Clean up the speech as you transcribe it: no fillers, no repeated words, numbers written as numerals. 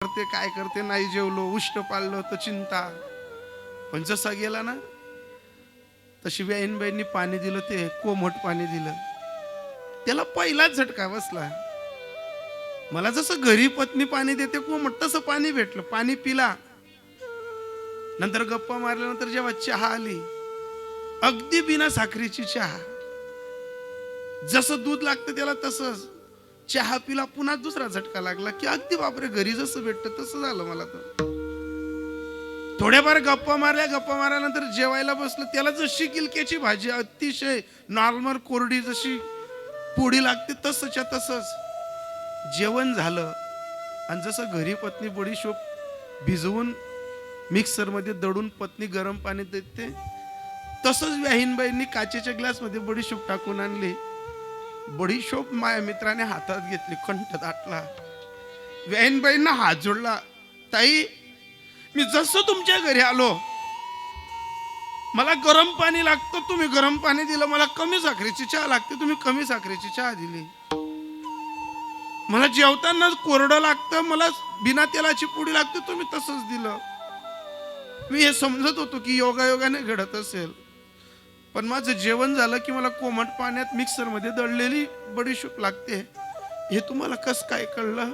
करते काय करते, नाही जेवलो, उष्ट पाळलं तर चिंता. पण जसा गेला ना तशी व्याईनबाईंनी पाणी दिलं, ते कोमट पाणी दिलं, त्याला पहिलाच झटका बसला. मला जसं घरी पत्नी पाणी देते कोमट, तसं पाणी भेटलं. पाणी पिला, नंतर गप्पा मारल्यानंतर जेव्हा चहा आली, अगदी बिना साखरेची चहा, जसं दूध लागतं त्याला तसंच चहा पिला. पुन्हा दुसरा झटका लागला की अगदी बापरे, घरी जसं भेटतं तसं झालं मला. तर थोड्याफार गप्पा मारल्या, गप्पा मारल्यानंतर जेवायला बसलं. त्याला जशी गिलक्याची भाजी अतिशय नॉर्मल कोरडी जशी पोळी लागते तसंच्या तसंच जेवण झालं. आणि जसं घरी पत्नी बडीशोप भिजवून मिक्सरमध्ये दळून पत्नी गरम पाणी देते, तसंच व्याहीनबाईंनी काचेच्या ग्लासमध्ये बडीशोप टाकून आणली. बडीशोप माझ्या मित्राने हातात घेतली, कंठ दाटला. व्याहीनबाईंना हात जोडला, ताई मी जसं तुमच्या घरी आलो, मला गरम पाणी लागतं, तुम्ही गरम पाणी दिलं. मला कमी साखरेची चहा लागते, तुम्ही कमी साखरेची चहा दिली. मला जेवताना कोरडं लागतं, मला बिना तेलाची पोळी लागते, तुम्ही तसंच दिलं. मी हे समजत होतो की योगायोगाने घडत असेल, पण माझं जेवण झालं की मला कोमट पाण्यात मिक्सरमध्ये दळलेली बडीशोप लागते. हे तुम्हाला कसं काय कळलं?